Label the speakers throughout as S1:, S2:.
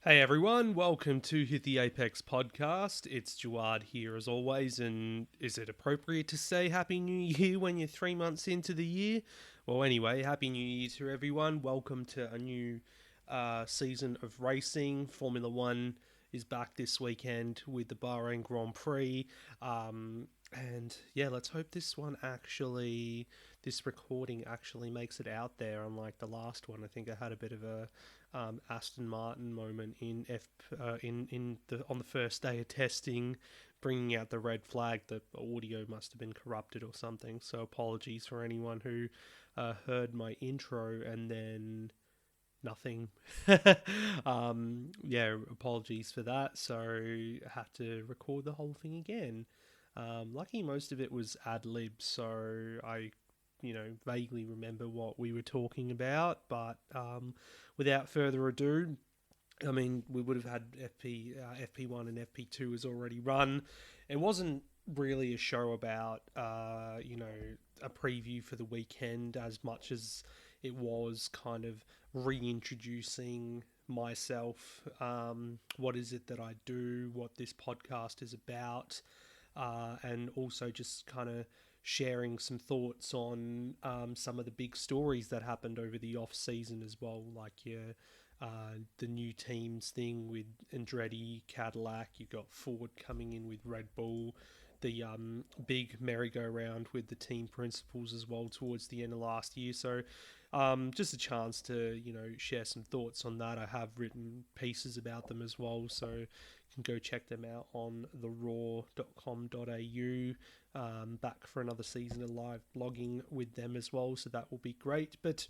S1: Hey everyone, welcome to Hit the Apex podcast. It's Jawad here as always, and is it appropriate to say Happy New Year when you're 3 months into the year? Well, anyway, Happy New Year to everyone. Welcome to a new season of racing. Formula One is back this weekend with the Bahrain Grand Prix. And yeah, let's hope this recording actually makes it out there. Unlike the last one, I think I had a bit of a Aston Martin moment on the first day of testing, bringing out the red flag. The audio must have been corrupted or something. So apologies for anyone who heard my intro and then nothing. Yeah, apologies for that. So I had to record the whole thing again. Lucky most of it was ad lib, so I vaguely remember what we were talking about, but without further ado, I mean, we would have had FP1 and FP2 has already run. It wasn't really a show about, a preview for the weekend as much as it was kind of reintroducing myself. What is it that I do? What this podcast is about? And also just kind of sharing some thoughts on some of the big stories that happened over the off season as well, like the new teams thing with Andretti, Cadillac. You've got Ford coming in with Red Bull, the big merry-go-round with the team principals as well towards the end of last year. So just a chance to share some thoughts on that. I have written pieces about them as well, so you can go check them out on theraw.com.au. Back for another season of live blogging with them as well, so that will be great. But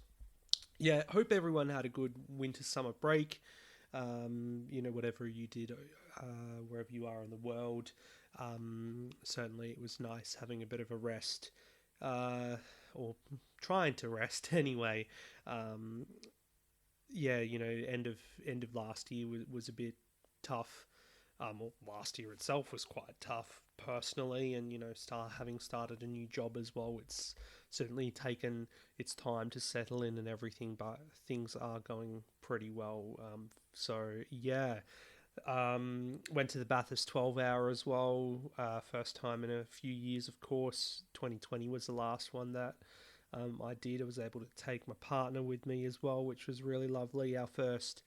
S1: yeah, hope everyone had a good winter summer break. Whatever you did, wherever you are in the world. Certainly it was nice having a bit of a rest, or trying to rest anyway. End of last year was a bit tough. Last year itself was quite tough personally, and having started a new job as well, it's certainly taken its time to settle in and everything, but things are going pretty well. Went to the Bathurst 12 hour as well, first time in a few years, of course. 2020 was the last one that I did. I was able to take my partner with me as well, which was really lovely. Our first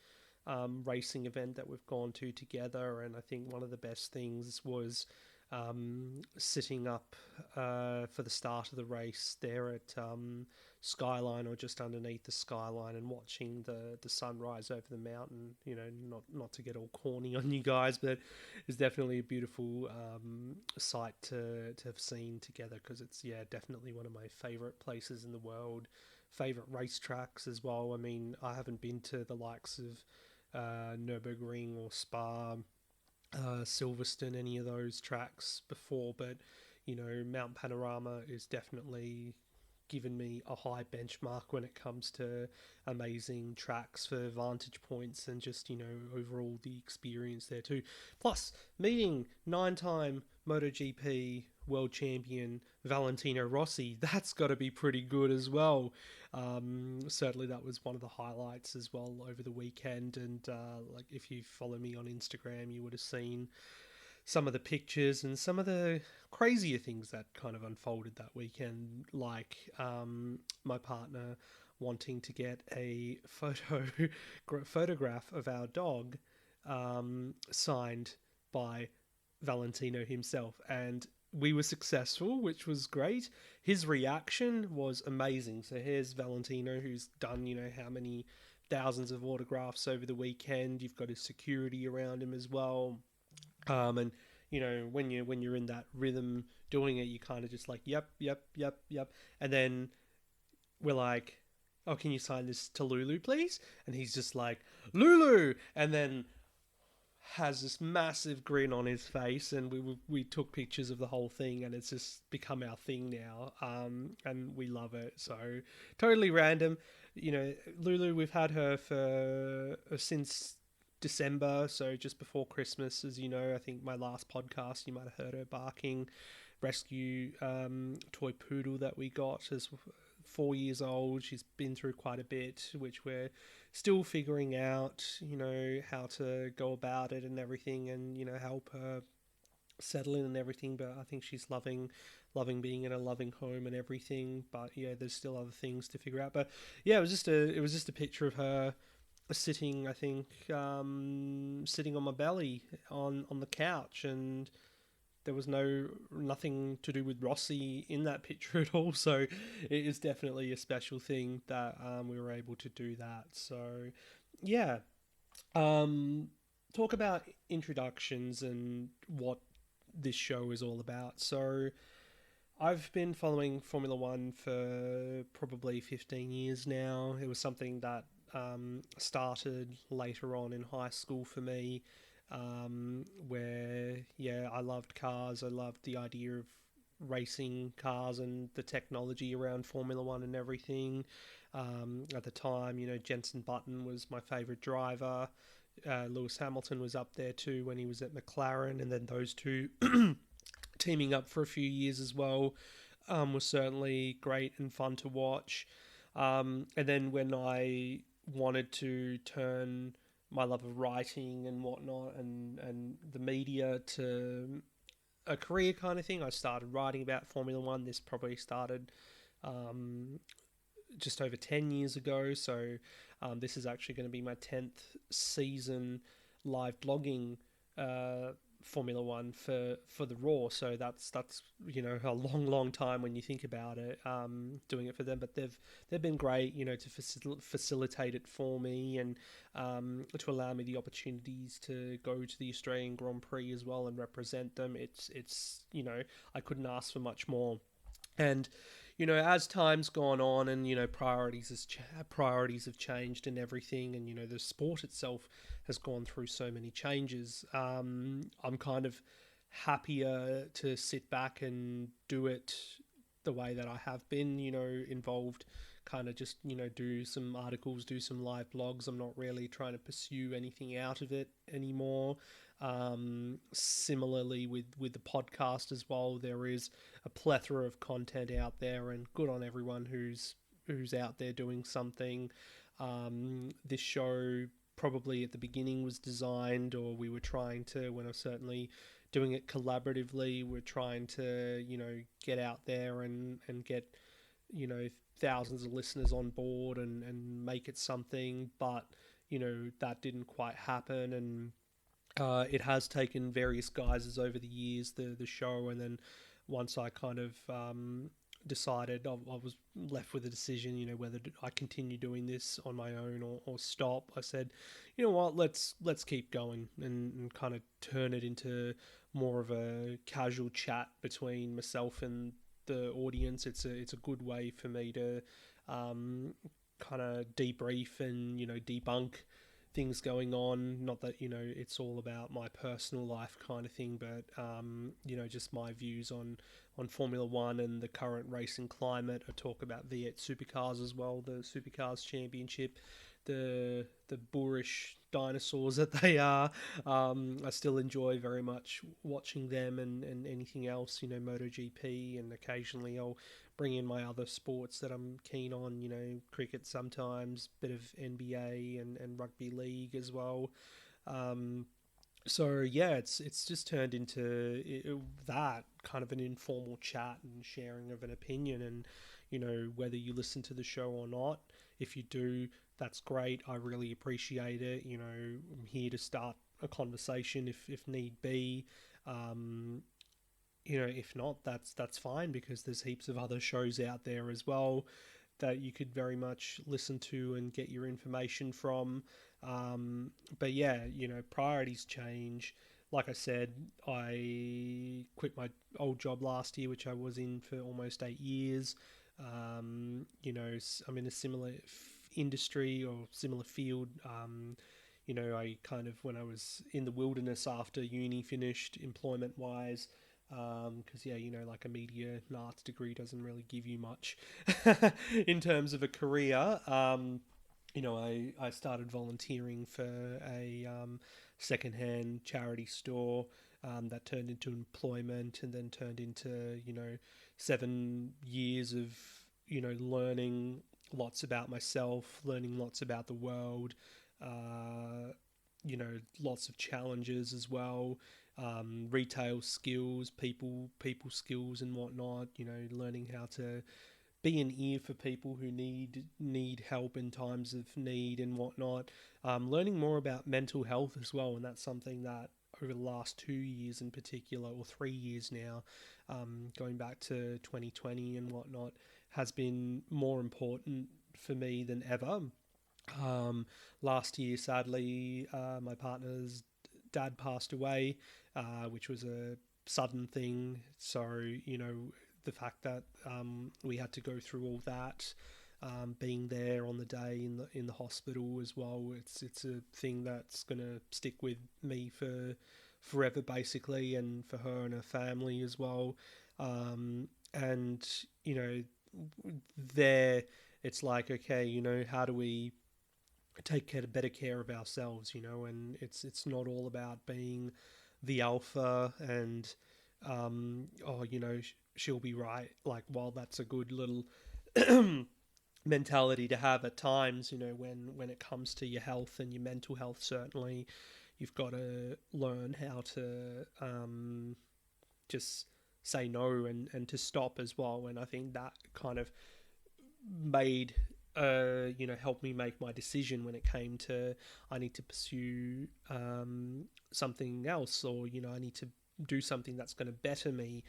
S1: racing event that we've gone to together, and I think one of the best things was sitting up for the start of the race there at Skyline, or just underneath the Skyline, and watching the sunrise over the mountain. Not to get all corny on you guys, but it's definitely a beautiful sight to have seen together, because it's definitely one of my favorite places in the world, favorite racetracks as well. I mean, I haven't been to the likes of Nürburgring or Spa, Silverstone, any of those tracks before, but Mount Panorama is definitely given me a high benchmark when it comes to amazing tracks for vantage points, and just overall the experience there too. Plus meeting 9-time MotoGP world champion Valentino Rossi, that's got to be pretty good as well. Certainly that was one of the highlights as well over the weekend, and if you follow me on Instagram, you would have seen some of the pictures and some of the crazier things that kind of unfolded that weekend, like my partner wanting to get a photograph of our dog signed by Valentino himself, and we were successful, which was great. His reaction was amazing. So here's Valentino, who's done how many thousands of autographs over the weekend. You've got his security around him as well. And when you're in that rhythm doing it, you kind of just like, yep. And then we're like, oh, can you sign this to Lulu, please? And he's just like, Lulu! And then has this massive grin on his face, and we took pictures of the whole thing, and it's just become our thing now, and we love it. So totally random. Lulu, we've had her for since December, so just before Christmas. As I think my last podcast, you might have heard her barking. Rescue toy poodle that we got 4 years old. She's been through quite a bit, which we're still figuring out, how to go about it and everything, and, help her settle in and everything. But I think she's loving being in a loving home and everything. But yeah, there's still other things to figure out. But yeah, it was just a picture of her sitting, I think, sitting on my belly on the couch, and there was nothing to do with Rossi in that picture at all. So it is definitely a special thing that we were able to do that. So yeah, um, talk about introductions and what this show is all about. So I've been following Formula One for probably 15 years now. It was something that started later on in high school for me, where, yeah, I loved cars. I loved the idea of racing cars and the technology around Formula One and everything. At the time, Jenson Button was my favourite driver. Lewis Hamilton was up there too when he was at McLaren, and then those two teaming up for a few years as well was certainly great and fun to watch. And then when I wanted to turn my love of writing and whatnot and the media to a career kind of thing, I started writing about Formula One. This probably started just over 10 years ago. So this is actually going to be my 10th season live blogging Formula One for the Raw. So that's a long time when you think about it, doing it for them. But they've been great, to facilitate it for me, and to allow me the opportunities to go to the Australian Grand Prix as well and represent them. It's I couldn't ask for much more. And as time's gone on, and priorities have changed and everything, and the sport itself has gone through so many changes. I'm kind of happier to sit back and do it the way that I have been. Involved, kind of just do some articles, do some live blogs. I'm not really trying to pursue anything out of it anymore. Similarly with the podcast as well, there is a plethora of content out there, and good on everyone who's out there doing something. This show probably at the beginning was designed, or we were trying to, when I was certainly doing it collaboratively, we're trying to get out there and get thousands of listeners on board and make it something. But that didn't quite happen, and it has taken various guises over the years, the show. And then once I kind of decided, I was left with a decision, whether I continue doing this on my own or stop. I said, you know what, let's keep going and kind of turn it into more of a casual chat between myself and the audience. It's a good way for me to kind of debrief and debunk things going on. Not that it's all about my personal life kind of thing, but just my views on Formula One and the current racing climate. I talk about V8 supercars as well, the Supercars Championship, the boorish dinosaurs that they are. I still enjoy very much watching them and anything else, MotoGP, and occasionally I'll bring in my other sports that I'm keen on, cricket sometimes, bit of NBA and rugby league as well. So yeah, it's just turned into that kind of an informal chat and sharing of an opinion, and whether you listen to the show or not. If you do, that's great. I really appreciate it. I'm here to start a conversation if need be. If not, that's fine, because there's heaps of other shows out there as well that you could very much listen to and get your information from. But yeah, priorities change. Like I said, I quit my old job last year, which I was in for almost 8 years. I'm in a similar industry or similar field. I kind of, when I was in the wilderness after uni finished, employment-wise, because like a media and arts degree doesn't really give you much in terms of a career. I started volunteering for a secondhand charity store that turned into employment, and then turned into 7 years of learning lots about myself, learning lots about the world, uh, lots of challenges as well, retail skills, people skills and whatnot. Learning how to be an ear for people who need help in times of need and whatnot. Learning more about mental health as well, and that's something that over the last 2 years in particular, or 3 years now, going back to 2020 and whatnot, has been more important for me than ever. Last year, sadly, my partner's dad passed away, which was a sudden thing. So, the fact that we had to go through all that, being there on the day in the hospital as well, it's a thing that's gonna stick with me for forever, basically, and for her and her family as well. And there, it's like, okay, how do we take better care of ourselves, and it's not all about being the alpha and oh, she'll be right. Like, while that's a good little mentality to have at times, when it comes to your health and your mental health, certainly you've got to learn how to just say no and to stop as well. And I think that kind of made helped me make my decision when it came to, I need to pursue something else, or I need to do something that's going to better me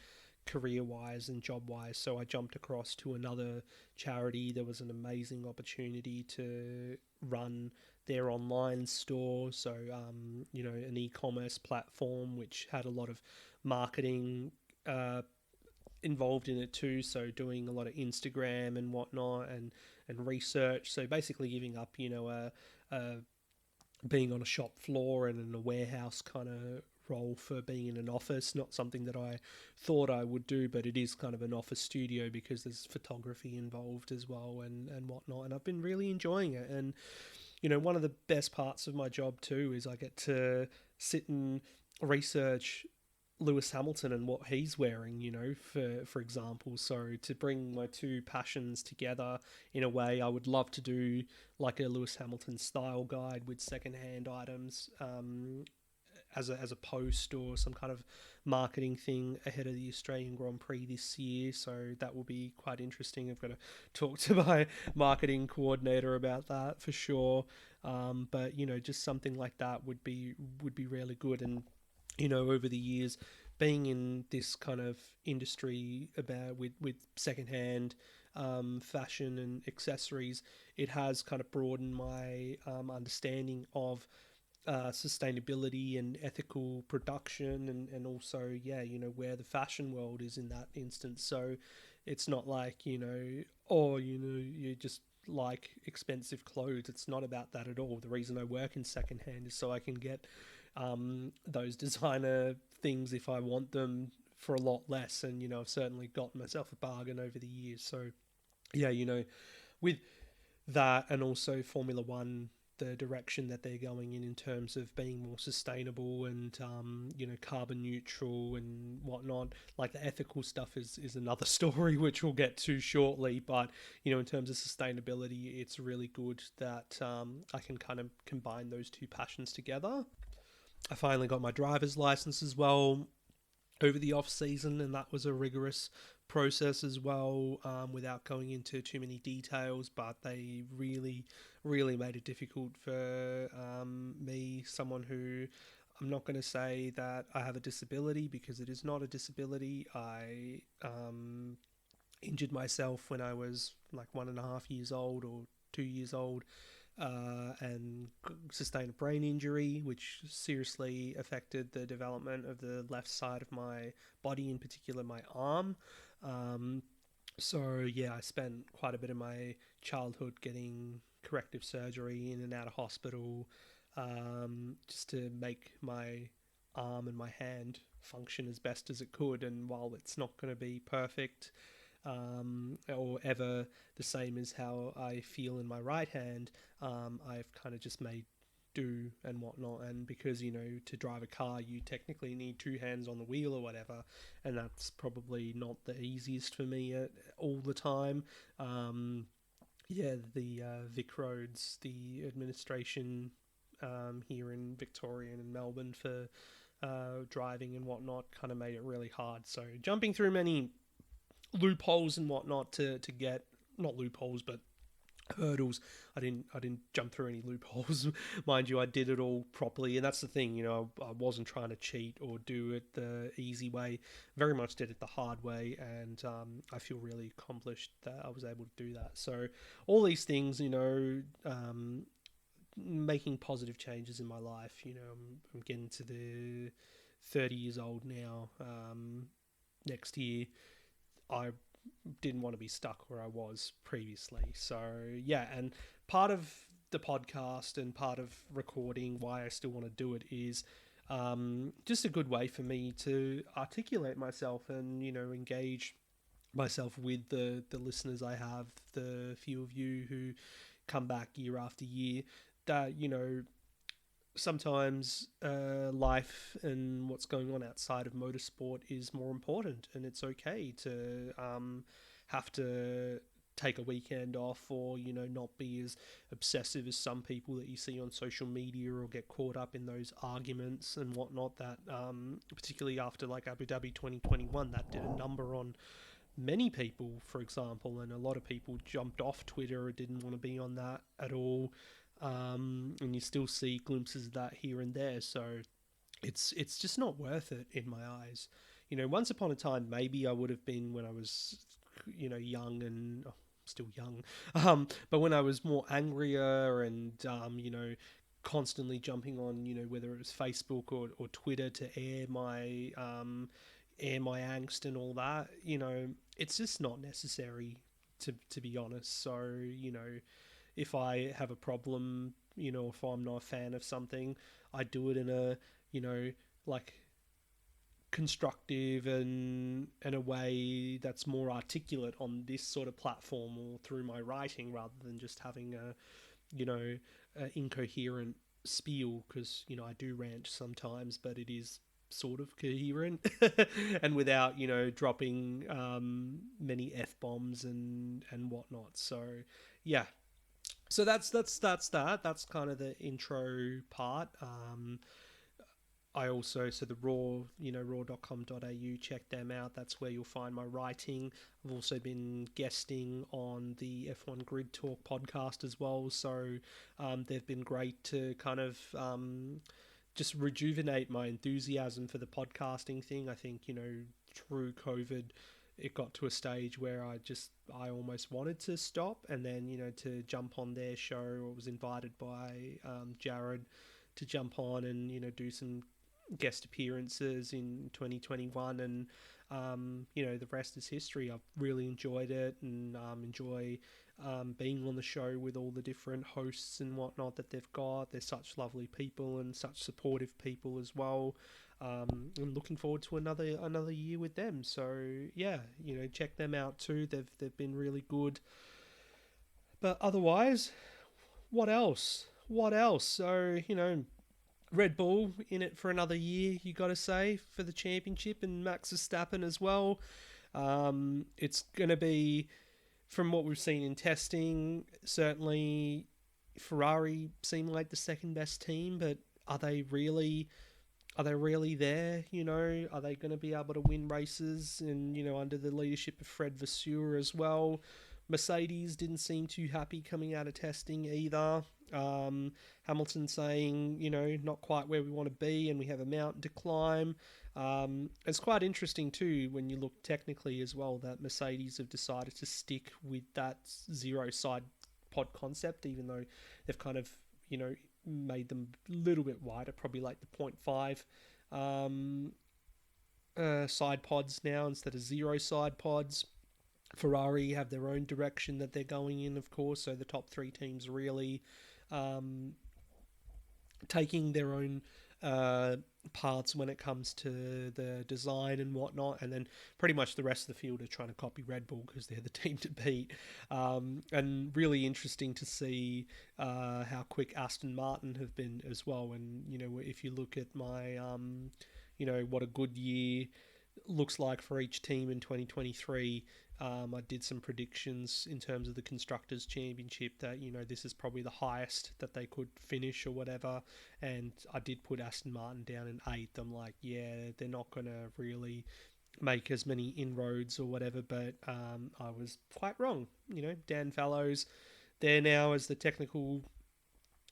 S1: career wise and job wise. So I jumped across to another charity. There was an amazing opportunity to run their online store, so an e-commerce platform which had a lot of marketing involved in it too, so doing a lot of Instagram and whatnot, and research. So basically giving up being on a shop floor and in a warehouse kind of role for being in an office. Not something that I thought I would do, but it is kind of an office studio because there's photography involved as well, and whatnot, and I've been really enjoying it. And one of the best parts of my job too is I get to sit and research Lewis Hamilton and what he's wearing, for example. So to bring my two passions together in a way, I would love to do like a Lewis Hamilton style guide with secondhand items, as a post or some kind of marketing thing ahead of the Australian Grand Prix this year. So that will be quite interesting. I've got to talk to my marketing coordinator about that for sure. But just something like that would be really good. And over the years, being in this kind of industry about with secondhand fashion and accessories, it has kind of broadened my understanding of sustainability and ethical production, and also where the fashion world is in that instance. So it's not like you just like expensive clothes. It's not about that at all. The reason I work in secondhand is so I can get those designer things if I want them for a lot less. And I've certainly gotten myself a bargain over the years. So with that, and also Formula One, the direction that they're going in terms of being more sustainable and carbon neutral and whatnot. Like, the ethical stuff is another story which we'll get to shortly, but in terms of sustainability, it's really good that I can kind of combine those two passions together. I finally got my driver's license as well over the off season, and that was a rigorous process as well, without going into too many details, but they really made it difficult for me, someone who, I'm not going to say that I have a disability, because it is not a disability. I injured myself when I was like 1.5 years old or 2 years old, and sustained a brain injury, which seriously affected the development of the left side of my body, in particular my arm. So I spent quite a bit of my childhood getting corrective surgery in and out of hospital, just to make my arm and my hand function as best as it could. And while it's not going to be perfect, or ever the same as how I feel in my right hand, I've kind of just made do and whatnot. And because, to drive a car, you technically need two hands on the wheel or whatever, and that's probably not the easiest for me all the time. The Vic Roads, the administration here in Victoria and in Melbourne for driving and whatnot kind of made it really hard. So jumping through many loopholes and whatnot to get, not loopholes, but hurdles. I didn't jump through any loopholes. Mind you, I did it all properly, and that's the thing. I wasn't trying to cheat or do it the easy way. Very much did it the hard way, and I feel really accomplished that I was able to do that. So all these things, making positive changes in my life. I'm getting to the 30 years old now. Next year, I didn't want to be stuck where I was previously. So yeah, and part of the podcast and part of recording, why I still want to do it, is just a good way for me to articulate myself and engage myself with the listeners I have, the few of you who come back year after year. That sometimes life and what's going on outside of motorsport is more important, and it's okay to have to take a weekend off, or not be as obsessive as some people that you see on social media, or get caught up in those arguments and whatnot that particularly after like Abu Dhabi 2021, that did a number on many people, for example, and a lot of people jumped off Twitter or didn't want to be on that at all. And you still see glimpses of that here and there. So it's just not worth it in my eyes. Once upon a time, maybe I would have been when I was, young and still young. But when I was more angrier and, constantly jumping on, whether it was Facebook or Twitter to air my angst and all that, it's just not necessary to be honest. So, if I have a problem, if I'm not a fan of something, I do it in a, constructive and a way that's more articulate on this sort of platform or through my writing, rather than just having a incoherent spiel, because, I do rant sometimes, but it is sort of coherent and without, dropping many F-bombs and whatnot. So, yeah. So that's that. That's kind of the intro part. I also, so the raw, raw.com.au, check them out. That's where you'll find my writing. I've also been guesting on the F1 Grid Talk podcast as well. So they've been great to kind of just rejuvenate my enthusiasm for the podcasting thing. I think, through COVID, it got to a stage where I almost wanted to stop, and then, to jump on their show. I was invited by Jawad to jump on and, do some guest appearances in 2021, and the rest is history. I've really enjoyed it, and enjoy being on the show with all the different hosts and whatnot that they've got. They're such lovely people and such supportive people as well. I'm looking forward to another year with them. So yeah, check them out too. They've been really good. But otherwise, what else? So, Red Bull in it for another year, you got to say, for the championship, and Max Verstappen as well. It's going to be, from what we've seen in testing, certainly Ferrari seem like the second best team, but are they really there? Are they going to be able to win races and, under the leadership of Fred Vasseur as well? Mercedes didn't seem too happy coming out of testing either. Hamilton saying, not quite where we want to be, and we have a mountain to climb. It's quite interesting too, when you look technically as well, that Mercedes have decided to stick with that zero side pod concept, even though they've kind of, made them a little bit wider, probably like the 0.5 side pods now instead of zero side pods. Ferrari have their own direction that they're going in, of course, so the top three teams really taking their own parts when it comes to the design and whatnot, and then pretty much the rest of the field are trying to copy Red Bull because they're the team to beat. And really interesting to see how quick Aston Martin have been as well. And if you look at my what a good year looks like for each team in 2023. I did some predictions in terms of the Constructors' Championship that, this is probably the highest that they could finish or whatever. And I did put Aston Martin down in 8th. I'm like, yeah, they're not going to really make as many inroads or whatever. But I was quite wrong. Dan Fallows there now as the technical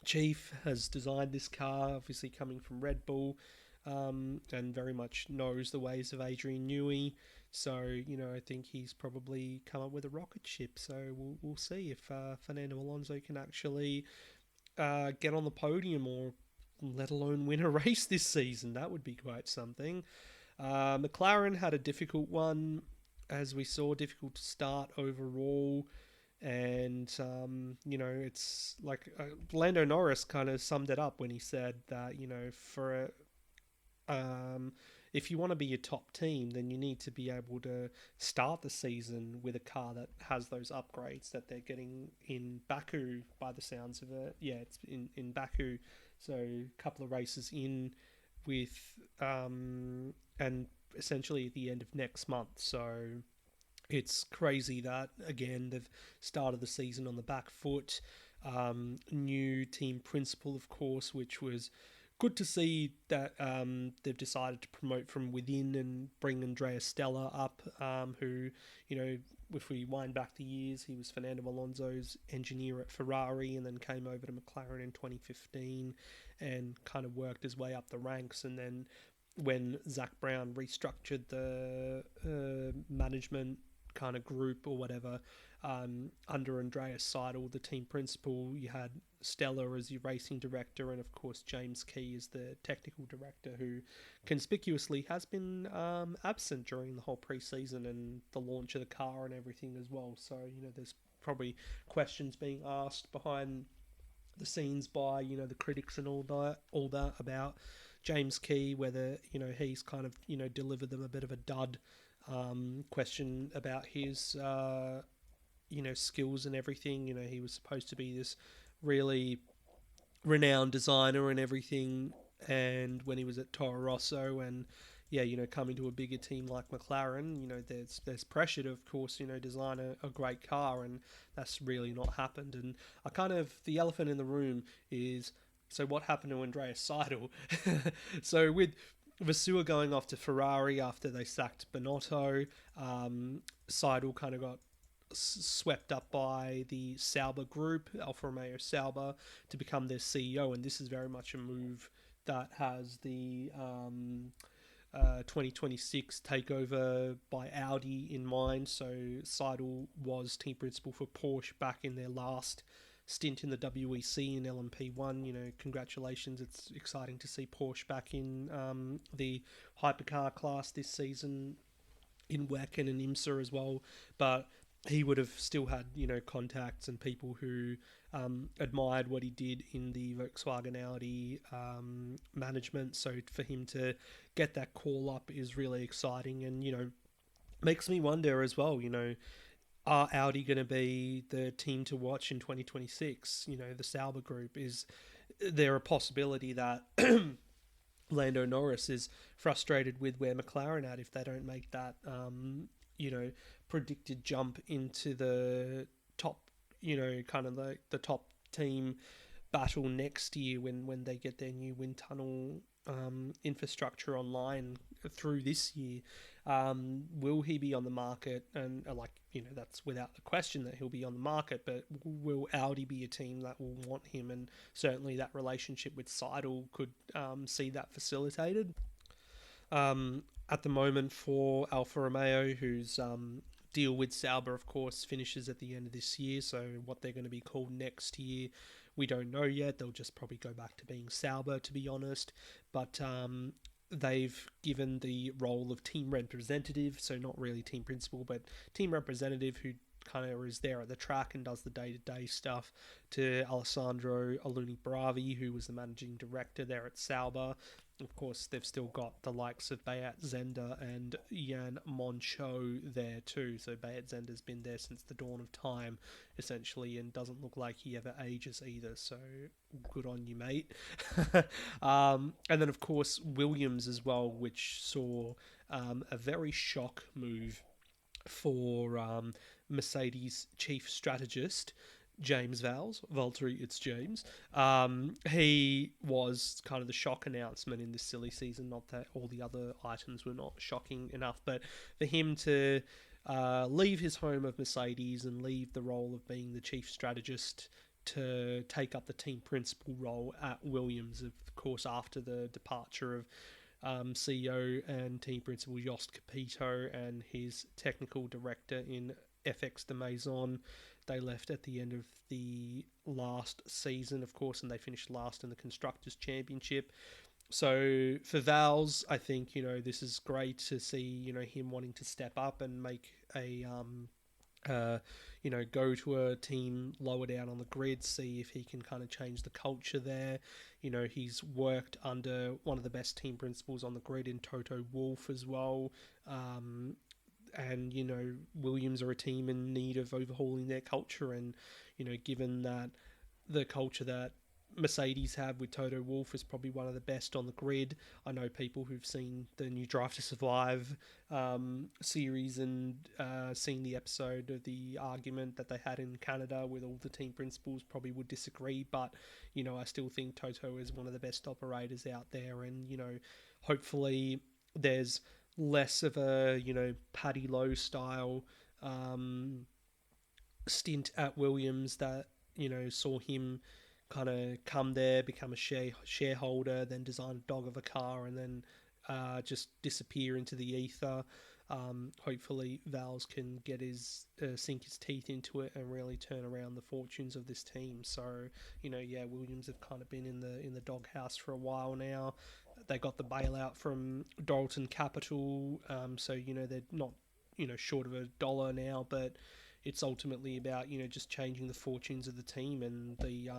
S1: chief has designed this car, obviously coming from Red Bull. And very much knows the ways of Adrian Newey. So, I think he's probably come up with a rocket ship. So we'll see if Fernando Alonso can actually get on the podium or let alone win a race this season. That would be quite something. McLaren had a difficult one, as we saw, difficult to start overall. And, it's like Lando Norris kind of summed it up when he said that, if you want to be a top team, then you need to be able to start the season with a car that has those upgrades that they're getting in Baku, by the sounds of it. Yeah, it's in Baku. So a couple of races in with, and essentially at the end of next month. So it's crazy that, again, they've started the season on the back foot. New team principal, of course, which was good to see that they've decided to promote from within and bring Andrea Stella up, who, if we wind back the years, he was Fernando Alonso's engineer at Ferrari and then came over to McLaren in 2015 and kind of worked his way up the ranks. And then when Zach Brown restructured the management kind of group or whatever, under Andreas Seidel, the team principal, you had Stella as your racing director, and of course James Key is the technical director, who conspicuously has been absent during the whole preseason and the launch of the car and everything as well. So there's probably questions being asked behind the scenes by the critics and all that about James Key, whether he's kind of delivered them a bit of a dud. Question about his skills and everything. He was supposed to be this really renowned designer and everything, and when he was at Toro Rosso and coming to a bigger team like McLaren, there's pressure to, of course, design a great car, and that's really not happened. And the elephant in the room is, so what happened to Andreas Seidel? So with Vasseur going off to Ferrari after they sacked Binotto, Seidel kind of got swept up by the Sauber group, Alfa Romeo Sauber, to become their CEO, and this is very much a move that has the 2026 takeover by Audi in mind. So Seidel was team principal for Porsche back in their last stint in the WEC in LMP1. Congratulations. It's exciting to see Porsche back in the hypercar class this season in WEC and in IMSA as well. But he would have still had, contacts and people who admired what he did in the Volkswagen Audi management. So for him to get that call up is really exciting, and, makes me wonder as well, are Audi going to be the team to watch in 2026? The Sauber group, is there a possibility that Lando Norris is frustrated with where McLaren at if they don't make that, predicted jump into the top, kind of the top team battle next year when they get their new wind tunnel infrastructure online through this year? Will he be on the market? And that's without the question that he'll be on the market, but will Audi be a team that will want him? And certainly that relationship with Seidel could see that facilitated. At the moment for Alfa Romeo, whose deal with Sauber, of course, finishes at the end of this year, so what they're going to be called next year, we don't know yet. They'll just probably go back to being Sauber, to be honest. But they've given the role of team representative, so not really team principal, but team representative, who kind of is there at the track and does the day-to-day stuff, to Alessandro Aluni Bravi, who was the managing director there at Sauber. Of course, they've still got the likes of Beat Zender and Jan Moncho there too. So Beat Zender's been there since the dawn of time, essentially, and doesn't look like he ever ages either. So good on you, mate. And then, of course, Williams as well, which saw a very shock move for Mercedes chief strategist James Valtteri, it's James. He was kind of the shock announcement in this silly season. Not that all the other items were not shocking enough, but for him to leave his home of Mercedes and leave the role of being the chief strategist to take up the team principal role at Williams, of course, after the departure of CEO and team principal Jost Capito and his technical director in FX de Maison. They left at the end of the last season, of course, and they finished last in the Constructors' Championship. So for Vals, I think, this is great to see, him wanting to step up and make a, go to a team lower down on the grid, see if he can kind of change the culture there. He's worked under one of the best team principals on the grid in Toto Wolff as well. And, Williams are a team in need of overhauling their culture. And, given that the culture that Mercedes have with Toto Wolff is probably one of the best on the grid. I know people who've seen the new Drive to Survive series and seen the episode of the argument that they had in Canada with all the team principals probably would disagree. But, I still think Toto is one of the best operators out there. And, hopefully there's less of a, Paddy Lowe style stint at Williams that, saw him kind of come there, become a shareholder, then design a dog of a car, and then just disappear into the ether. Hopefully Vals can get sink his teeth into it and really turn around the fortunes of this team. So, Williams have kind of been in the doghouse for a while now. They got the bailout from Dalton Capital, so they're not short of $1 now, but it's ultimately about just changing the fortunes of the team and the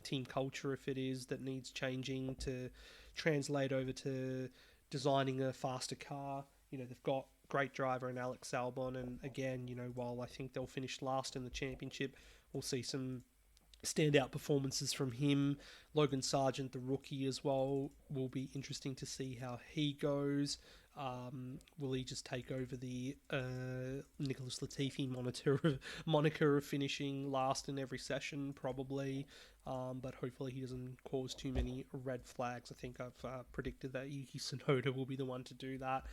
S1: team culture, if it is, that needs changing to translate over to designing a faster car. They've got great driver in Alex Albon, and again, while I think they'll finish last in the championship, we'll see some standout performances from him. Logan Sargent, the rookie, as well, will be interesting to see how he goes. Will he just take over the Nicholas Latifi moniker of finishing last in every session? Probably, but hopefully he doesn't cause too many red flags. I think I've predicted that Yuki Tsunoda will be the one to do that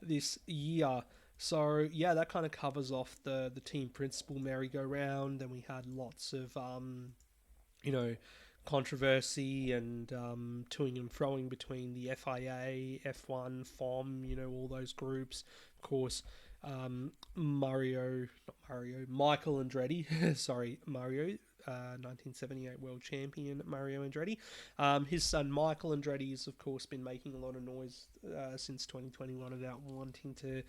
S1: this year. So yeah, that kind of covers off the team principal merry-go-round. Then we had lots of controversy and toing and froing between the FIA, F1, FOM, all those groups. Of course, Michael Andretti, sorry, 1978 world champion Mario Andretti. His son Michael Andretti has, of course, been making a lot of noise since 2021 about wanting to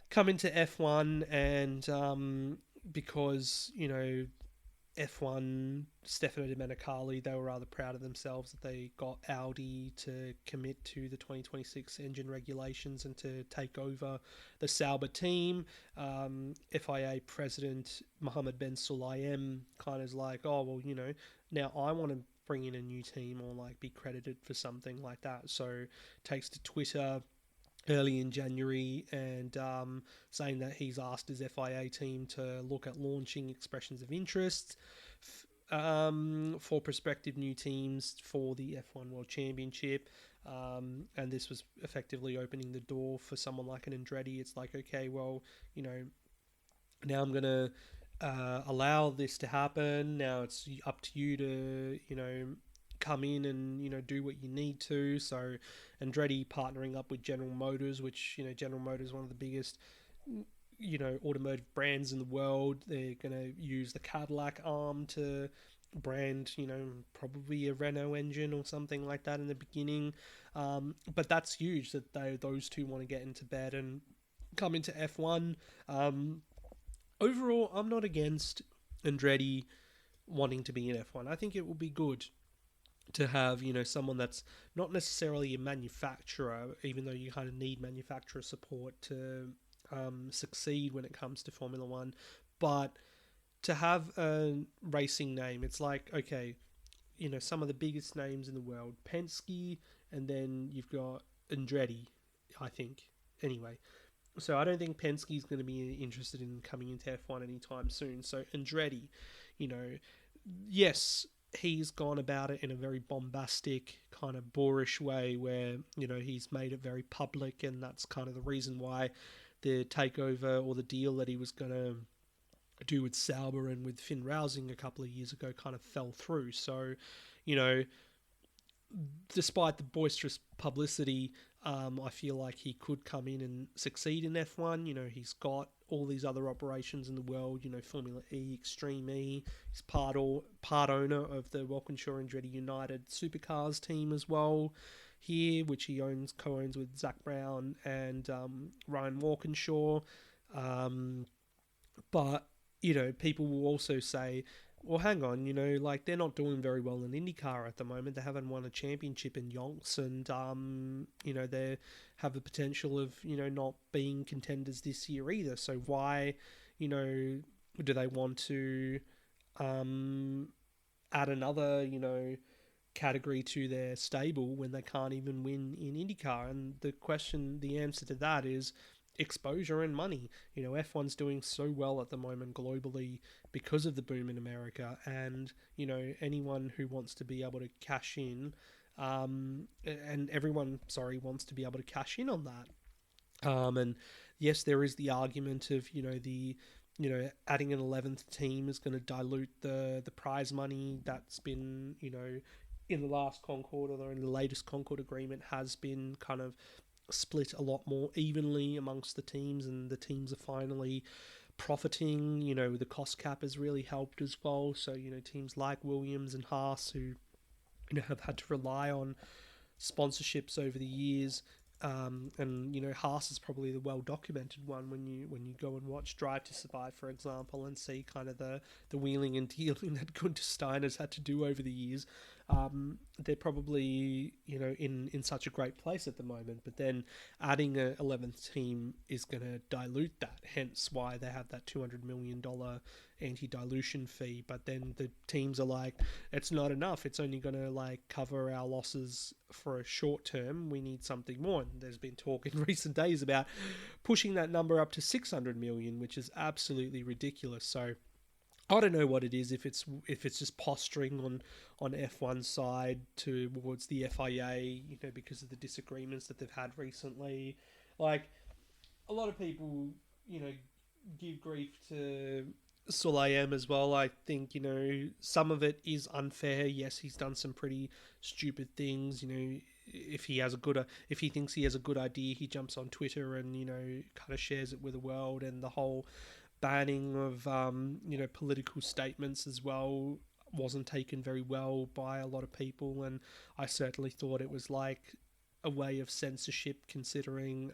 S1: come into F1, and because F1, Stefano Domenicali, they were rather proud of themselves that they got Audi to commit to the 2026 engine regulations and to take over the Sauber team. FIA president Mohammed Ben Sulayem kind of is like, oh, well, now I want to bring in a new team or be credited for something like that. So takes to Twitter early in January and saying that he's asked his FIA team to look at launching expressions of interest for prospective new teams for the F1 World Championship. And this was effectively opening the door for someone like an Andretti. It's like, okay, well, now I'm going to allow this to happen. Now it's up to you to, come in and do what you need to. So Andretti partnering up with General Motors, which General Motors is one of the biggest automotive brands in the world. They're going to use the Cadillac arm to brand probably a Renault engine or something like that in the beginning, but that's huge that those two want to get into bed and come into F1. Overall, I'm not against Andretti wanting to be in F1. I think it will be good to have, someone that's not necessarily a manufacturer, even though you kind of need manufacturer support to succeed when it comes to Formula One, but to have a racing name. It's like, okay, some of the biggest names in the world, Penske, and then you've got Andretti, I think. Anyway, so I don't think Penske's going to be interested in coming into F1 anytime soon. So Andretti, you know, yes, he's gone about it in a very bombastic, kind of boorish way where, he's made it very public, and that's kind of the reason why the takeover or the deal that he was going to do with Sauber and with Finn Rousing a couple of years ago kind of fell through. So, you know, despite the boisterous publicity, I feel like he could come in and succeed in F1. He's got all these other operations in the world. Formula E, Extreme E. He's part owner of the Walkinshaw Andretti United Supercars team as well here, which he co-owns with Zach Brown and Ryan Walkinshaw. But people will also say, well, hang on, they're not doing very well in IndyCar at the moment. They haven't won a championship in Yonks, and, they have the potential of, not being contenders this year either. So why, do they want to add another, category to their stable when they can't even win in IndyCar? And the answer to that is exposure and money. F1's doing so well at the moment globally because of the boom in America, and anyone who wants to be able to cash in, and everyone, wants to be able to cash in on that. And yes, there is the argument of adding an 11th team is going to dilute the prize money that's been in the last Concord, or in the latest Concord agreement, has been kind of split a lot more evenly amongst the teams, and the teams are finally profiting. The cost cap has really helped as well. So, teams like Williams and Haas, who, have had to rely on sponsorships over the years. And Haas is probably the well-documented one when you go and watch Drive to Survive, for example, and see kind of the wheeling and dealing that Gunther Steiner's had to do over the years. They're probably in such a great place at the moment, but then adding a 11th team is going to dilute that, hence why they have that $200 million anti-dilution fee. But then the teams are like, it's not enough, it's only going to cover our losses for a short term, we need something more. And there's been talk in recent days about pushing that number up to 600 million, which is absolutely ridiculous. So I don't know what it is, if it's just posturing on F1's side towards the FIA, because of the disagreements that they've had recently. A lot of people, give grief to Sulayem as well. I think, some of it is unfair. Yes, he's done some pretty stupid things. If he thinks he has a good idea, he jumps on Twitter and, kind of shares it with the world. And the whole banning of, political statements as well wasn't taken very well by a lot of people. And I certainly thought it was a way of censorship, considering,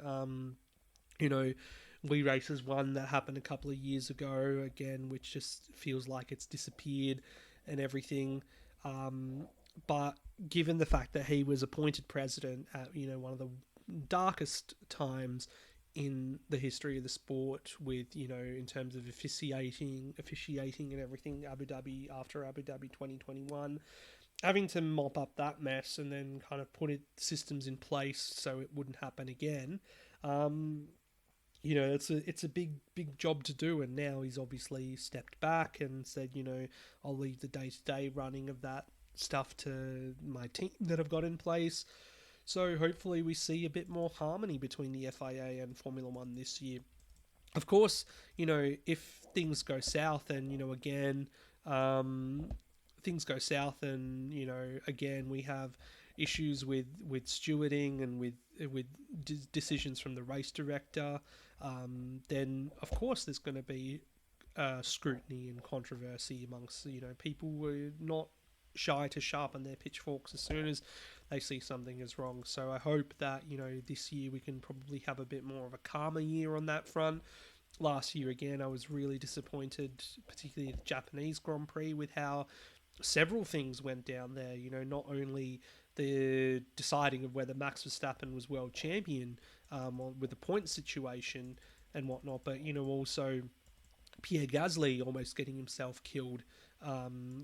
S1: We Races one that happened a couple of years ago, again, which just feels like it's disappeared and everything. But given the fact that he was appointed president at, one of the darkest times in the history of the sport, with, in terms of officiating and everything, after Abu Dhabi 2021, having to mop up that mess and then kind of put systems in place so it wouldn't happen again. It's a big job to do, and now he's obviously stepped back and said, I'll leave the day-to-day running of that stuff to my team that I've got in place. So hopefully we see a bit more harmony between the FIA and Formula One this year. Of course, if things go south and, again, things go south and, again, we have issues with stewarding and with decisions from the race director, then of course there's going to be scrutiny and controversy amongst people who are not shy to sharpen their pitchforks as soon as they see something is wrong. So I hope that this year we can probably have a bit more of a calmer year on that front. last year again, I was really disappointed, particularly the Japanese Grand Prix, with how several things went down there. Not only the deciding of whether Max Verstappen was world champion with the point situation and whatnot, but also Pierre Gasly almost getting himself killed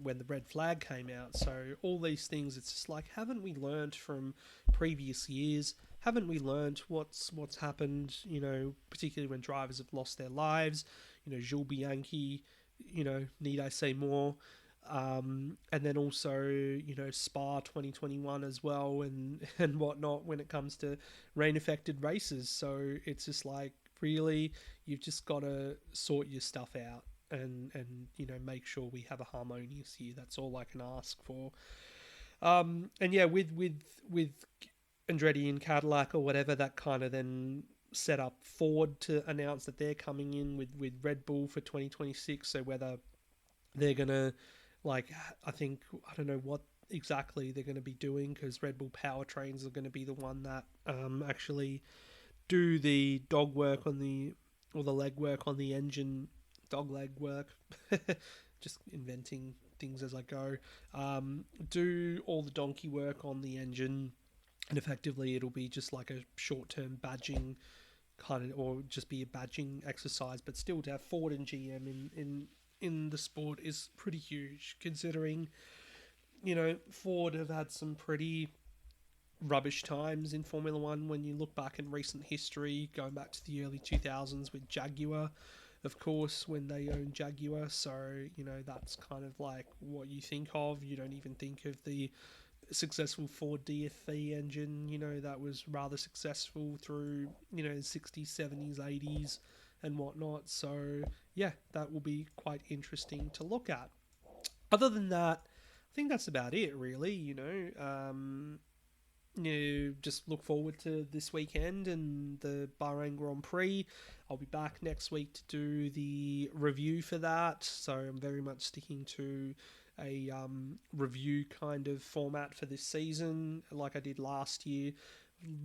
S1: when the red flag came out. So all these things, it's just like, haven't we learned from previous years? Haven't we learned what's happened? Particularly when drivers have lost their lives. Jules Bianchi. Need I say more? And then also, Spa 2021 as well, and whatnot when it comes to rain affected races. So it's just like, really, you've just got to sort your stuff out and make sure we have a harmonious year. That's all I can ask for. And yeah, with Andretti and Cadillac or whatever, that kind of then set up Ford to announce that they're coming in with Red Bull for 2026. So whether they're gonna, like, I don't know what exactly they're going to be doing, because Red Bull powertrains are going to be the one that actually do the dog work on the, or the leg work on the engine, dog leg work, just inventing things as I go, do all the donkey work on the engine, and effectively it'll be just like a short-term badging kind of, or just be a badging exercise, but still to have Ford and GM in the sport is pretty huge, considering Ford have had some pretty rubbish times in Formula One when you look back in recent history, going back to the early 2000s with Jaguar, of course, when they owned Jaguar. So that's kind of like what you think of. You don't even think of the successful Ford DFV engine, that was rather successful through the 60s, 70s, 80s and whatnot. So yeah, that will be quite interesting to look at. Other than that, I think that's about it, really. Just look forward to this weekend and the Bahrain Grand Prix. I'll be back next week to do the review for that, so I'm very much sticking to a review kind of format for this season, like I did last year.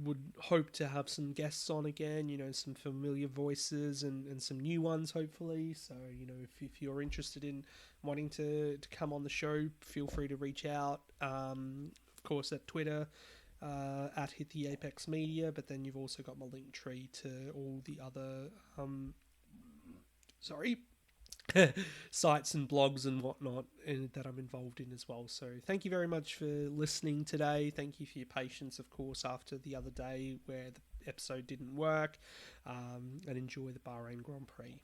S1: Would hope to have some guests on again, some familiar voices and some new ones, hopefully. So, if you're interested in wanting to come on the show, feel free to reach out. Of course, at Twitter, at Hit the Apex Media, but then you've also got my Linktree to all the other sites and blogs and whatnot that I'm involved in as well. So thank you very much for listening today. Thank you for your patience, of course, after the other day where the episode didn't work, and enjoy the Bahrain Grand Prix.